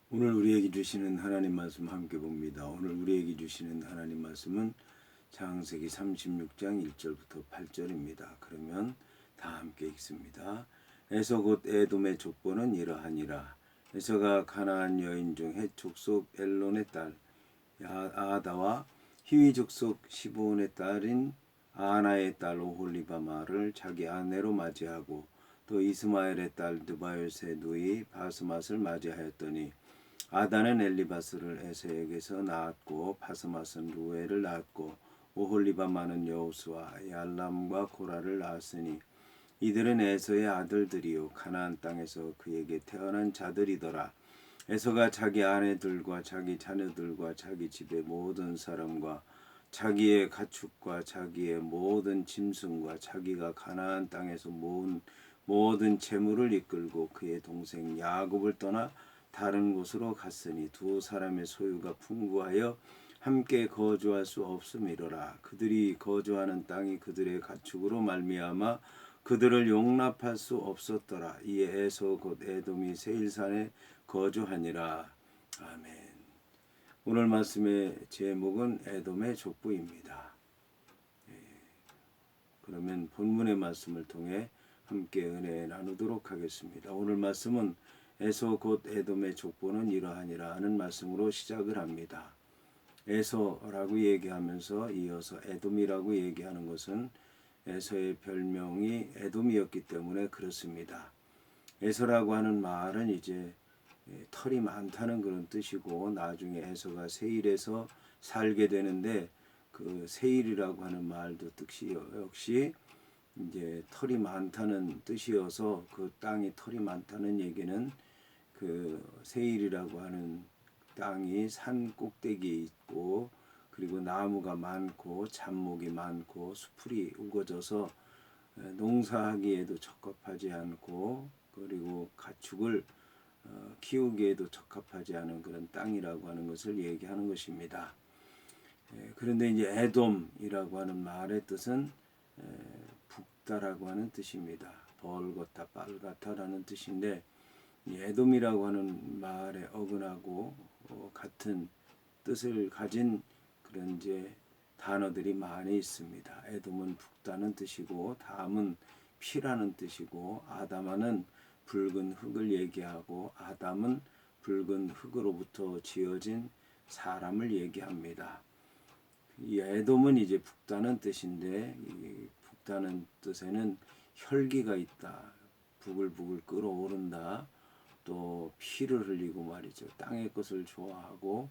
오늘 우리에게 주시는 하나님 말씀 함께 봅니다. 오늘 우리에게 주시는 하나님 말씀은 창세기 36장 1절부터 8절입니다. 그러면 다 함께 읽습니다. 에서 곧 에돔의 족보는 이러하니라. 에서가 가나안 여인 중 헷 족속 엘론의 딸 아다와 히위 족속 시브온의 딸인 아나의 딸 오홀리바마를 자기 아내로 맞이하고 또 이스마엘의 딸 느바요스의 누이 바스맛을 맞이하였더니 아다는 엘리바스를 에서에게서 낳았고 바스맛은 루엘을 낳았고 오홀리바마는 여우스와 얄람과 고라를 낳았으니 이들은 에서의 아들들이요 가나안 땅에서 그에게 태어난 자들이더라. 에서가 자기 아내들과 자기 자녀들과 자기 집의 모든 사람과 자기의 가축과 자기의 모든 짐승과 자기가 가나안 땅에서 모은 모든 재물을 이끌고 그의 동생 야곱을 떠나 다른 곳으로 갔으니 두 사람의 소유가 풍부하여 함께 거주할 수 없음이로라. 그들이 거주하는 땅이 그들의 가축으로 말미암아 그들을 용납할 수 없었더라. 이에 에서 곧 에돔이 세일산에 거주하니라. 아멘. 오늘 말씀의 제목은 에돔의 족보입니다. 그러면 본문의 말씀을 통해 함께 은혜 나누도록 하겠습니다. 오늘 말씀은 에서 곧 에돔의 족보는 이러하니라 하는 말씀으로 시작을 합니다. 에서라고 얘기하면서 이어서 에돔이라고 얘기하는 것은 에서의 별명이 에돔이었기 때문에 그렇습니다. 에서라고 하는 말은 이제 털이 많다는 그런 뜻이고 나중에 에서가 세일에서 살게 되는데 그 세일이라고 하는 말도 뜻이 역시 이제 털이 많다는 뜻이어서 그 땅이 털이 많다는 얘기는 그 세일이라고 하는 땅이 산 꼭대기에 있고 그리고 나무가 많고 잡목이 많고 수풀이 우거져서 농사하기에도 적합하지 않고 그리고 가축을 키우기에도 적합하지 않은 그런 땅이라고 하는 것을 얘기하는 것입니다. 그런데 이제 에돔이라고 하는 말의 뜻은 북다라고 하는 뜻입니다. 벌겋다, 빨갛다라는 뜻인데 에돔이라고 하는 말에 어긋나고 같은 뜻을 가진 그런 이제 단어들이 많이 있습니다. 에돔은 북다는 뜻이고 담은 피라는 뜻이고 아담아는 붉은 흙을 얘기하고 아담은 붉은 흙으로부터 지어진 사람을 얘기합니다. 이 에돔은 이제 북다는 뜻인데 이 북다는 뜻에는 혈기가 있다. 부글부글 끓어오른다. 또 피를 흘리고 말이죠. 땅의 것을 좋아하고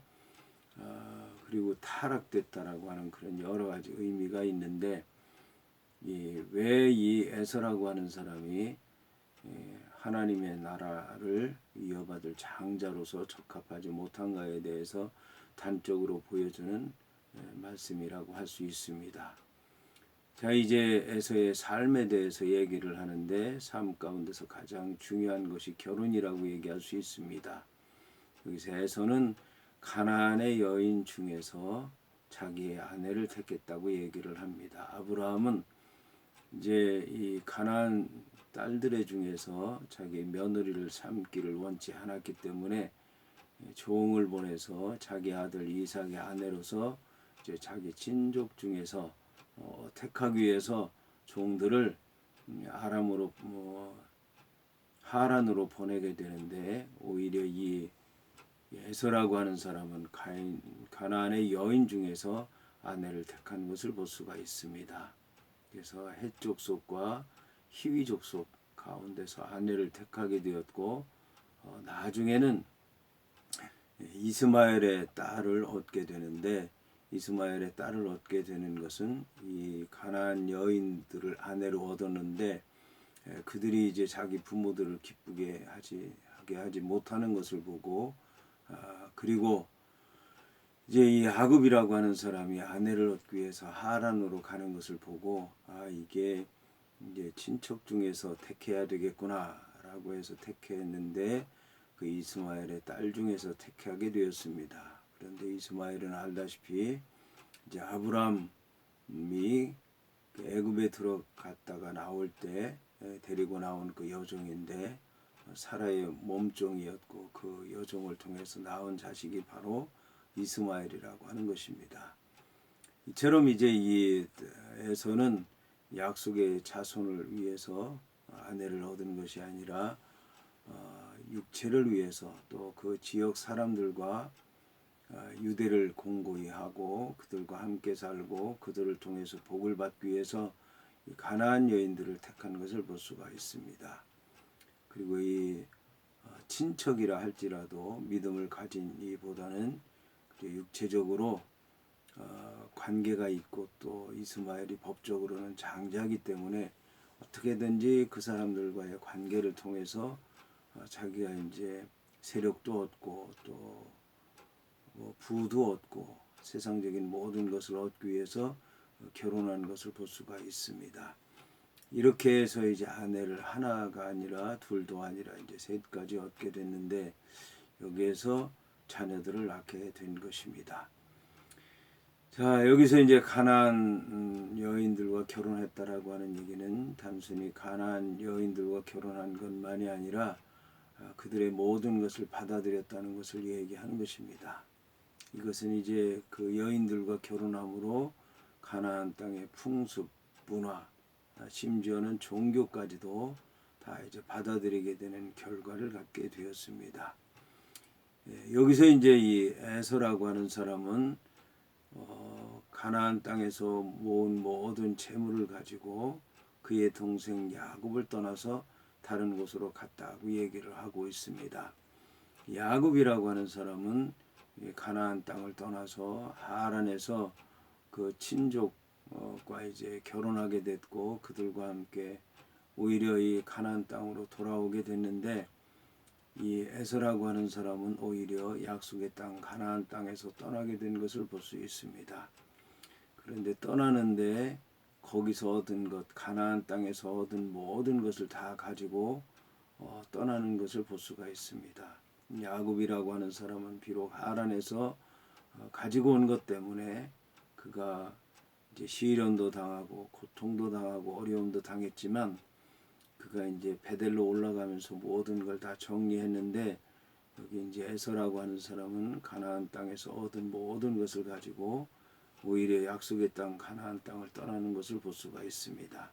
그리고 타락됐다라고 하는 그런 여러 가지 의미가 있는데 왜 이 에서라고 하는 사람이 하나님의 나라를 이어받을 장자로서 적합하지 못한가에 대해서 단적으로 보여주는 말씀이라고 할 수 있습니다. 자, 이제 에서의 삶에 대해서 얘기를 하는데 삶 가운데서 가장 중요한 것이 결혼이라고 얘기할 수 있습니다. 여기서 에서는 가나안의 여인 중에서 자기의 아내를 택했다고 얘기를 합니다. 아브라함은 이제 이 가나안 딸들의 중에서 자기 며느리를 삼기를 원치 않았기 때문에 종을 보내서 자기 아들 이삭의 아내로서 이제 자기 친족 중에서 택하기 위해서 종들을 아람으로 하란으로 보내게 되는데 오히려 이 에서라고 하는 사람은 가나안의 여인 중에서 아내를 택한 것을 볼 수가 있습니다. 그래서 헷 족속과 히위 족속 가운데서 아내를 택하게 되었고 나중에는 이스마엘의 딸을 얻게 되는데 이스마엘의 딸을 얻게 되는 것은 이 가나안 여인들을 아내로 얻었는데 그들이 이제 자기 부모들을 기쁘게 하지 못하는 것을 보고 그리고 이제 이 야곱이라고 하는 사람이 아내를 얻기 위해서 하란으로 가는 것을 보고 이게 이제 친척 중에서 택해야 되겠구나라고 해서 택했는데 그 이스마엘의 딸 중에서 택하게 되었습니다. 그런데 이스마엘은 알다시피 이제 아브람이 애굽에 들어갔다가 나올 때 데리고 나온 그 여종인데 사라의 몸종이었고 그 여종을 통해서 낳은 자식이 바로 이스마엘이라고 하는 것입니다. 이처럼 이제 이 에서는 약속의 자손을 위해서 아내를 얻은 것이 아니라 육체를 위해서 또 그 지역 사람들과 유대를 공고히 하고 그들과 함께 살고 그들을 통해서 복을 받기 위해서 가나안 여인들을 택한 것을 볼 수가 있습니다. 그리고 이 친척이라 할지라도 믿음을 가진 이보다는 육체적으로 관계가 있고 또 이스마엘이 법적으로는 장자이기 때문에 어떻게든지 그 사람들과의 관계를 통해서 자기가 이제 세력도 얻고 또 부도 얻고 세상적인 모든 것을 얻기 위해서 결혼한 것을 볼 수가 있습니다. 이렇게 해서 이제 아내를 하나가 아니라 둘도 아니라 이제 셋까지 얻게 됐는데 여기에서 자녀들을 낳게 된 것입니다. 자, 여기서 이제 가나안 여인들과 결혼했다라고 하는 얘기는 단순히 가나안 여인들과 결혼한 것만이 아니라 그들의 모든 것을 받아들였다는 것을 얘기하는 것입니다. 이것은 이제 그 여인들과 결혼함으로 가나안 땅의 풍습, 문화, 심지어는 종교까지도 다 이제 받아들이게 되는 결과를 갖게 되었습니다. 여기서 이제 이 에서라고 하는 사람은 가나안 땅에서 모은 모든 재물을 가지고 그의 동생 야곱을 떠나서 다른 곳으로 갔다고 얘기를 하고 있습니다. 야곱이라고 하는 사람은 가나안 땅을 떠나서 하란에서 그 친족과 이제 결혼하게 됐고 그들과 함께 오히려 이 가나안 땅으로 돌아오게 됐는데 이 에서라고 하는 사람은 오히려 약속의 땅 가나안 땅에서 떠나게 된 것을 볼 수 있습니다. 그런데 떠나는데 거기서 얻은 것, 가나안 땅에서 얻은 모든 것을 다 가지고 떠나는 것을 볼 수가 있습니다. 야곱이라고 하는 사람은 비록 하란에서 가지고 온 것 때문에 그가 이제 시련도 당하고 고통도 당하고 어려움도 당했지만 그가 이제 베델로 올라가면서 모든 걸 다 정리했는데 여기 이제 에서라고 하는 사람은 가나안 땅에서 얻은 모든 것을 가지고 오히려 약속의 땅 가나안 땅을 떠나는 것을 볼 수가 있습니다.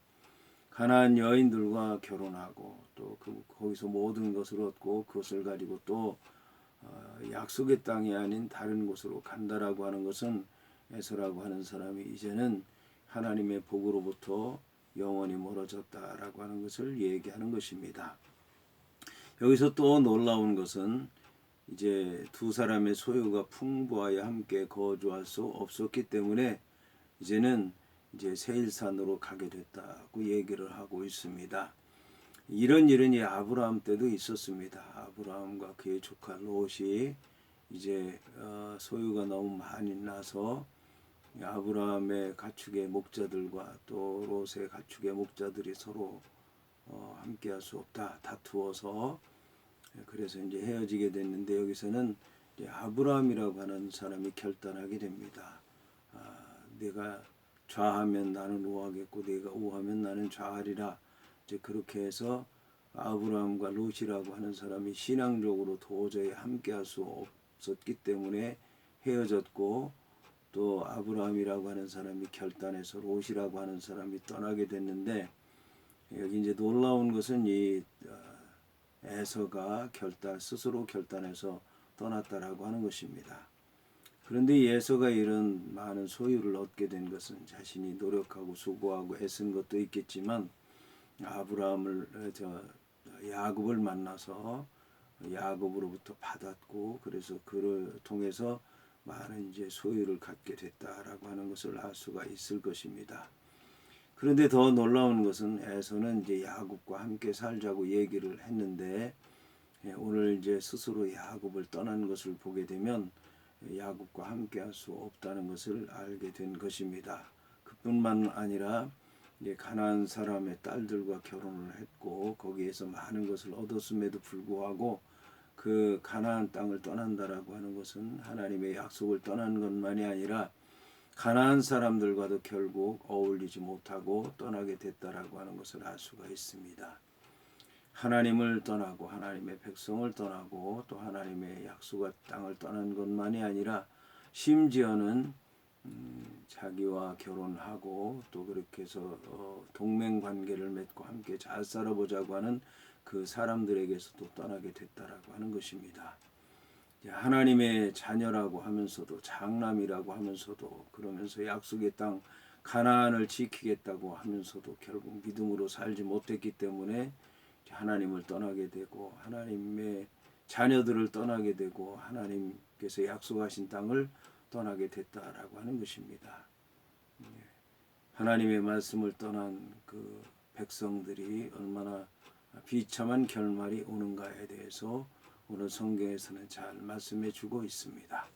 가나안 여인들과 결혼하고 또 거기서 모든 것을 얻고 그것을 가지고 또 약속의 땅이 아닌 다른 곳으로 간다라고 하는 것은 에서라고 하는 사람이 이제는 하나님의 복으로부터 영원히 멀어졌다라고 하는 것을 얘기하는 것입니다. 여기서 또 놀라운 것은 이제 두 사람의 소유가 풍부하여 함께 거주할 수 없었기 때문에 이제는 이제 세일산으로 가게 됐다고 얘기를 하고 있습니다. 이런 일은 이 아브라함 때도 있었습니다. 아브라함과 그의 조카 롯이 이제 소유가 너무 많이 나서 아브라함의 가축의 목자들과 또 롯의 가축의 목자들이 서로 함께할 수 없다 다투어서 그래서 이제 헤어지게 됐는데 여기서는 이제 아브라함이라고 하는 사람이 결단하게 됩니다. 내가 좌하면 나는 우하겠고 내가 우하면 나는 좌하리라. 이제 그렇게 해서 아브라함과 롯이라고 하는 사람이 신앙적으로 도저히 함께할 수 없었기 때문에 헤어졌고 또 아브라함이라고 하는 사람이 결단해서 롯이라고 하는 사람이 떠나게 됐는데 여기 이제 놀라운 것은 이 에서가 스스로 결단해서 떠났다라고 하는 것입니다. 그런데 이 에서가 이런 많은 소유를 얻게 된 것은 자신이 노력하고 수고하고 애쓴 것도 있겠지만 야곱을 만나서 야곱으로부터 받았고 그래서 그를 통해서 많은 이제 소유를 갖게 됐다라고 하는 것을 알 수가 있을 것입니다. 그런데 더 놀라운 것은 에서는 이제 야곱과 함께 살자고 얘기를 했는데 오늘 이제 스스로 야곱을 떠난 것을 보게 되면 야곱과 함께 할 수 없다는 것을 알게 된 것입니다. 그뿐만 아니라 이제 가나안 사람의 딸들과 결혼을 했고 거기에서 많은 것을 얻었음에도 불구하고 그 가나안 땅을 떠난다라고 하는 것은 하나님의 약속을 떠난 것만이 아니라 가나안 사람들과도 결국 어울리지 못하고 떠나게 됐다라고 하는 것을 알 수가 있습니다. 하나님을 떠나고 하나님의 백성을 떠나고 또 하나님의 약속의 땅을 떠난 것만이 아니라 심지어는 자기와 결혼하고 또 그렇게 해서 동맹 관계를 맺고 함께 잘 살아보자고 하는 그 사람들에게서도 떠나게 됐다라고 하는 것입니다. 하나님의 자녀라고 하면서도 장남이라고 하면서도 그러면서 약속의 땅 가나안을 지키겠다고 하면서도 결국 믿음으로 살지 못했기 때문에 하나님을 떠나게 되고 하나님의 자녀들을 떠나게 되고 하나님께서 약속하신 땅을 떠나게 됐다라고 하는 것입니다. 하나님의 말씀을 떠난 그 백성들이 얼마나 비참한 결말이 오는가에 대해서 오늘 성경에서는 잘 말씀해 주고 있습니다.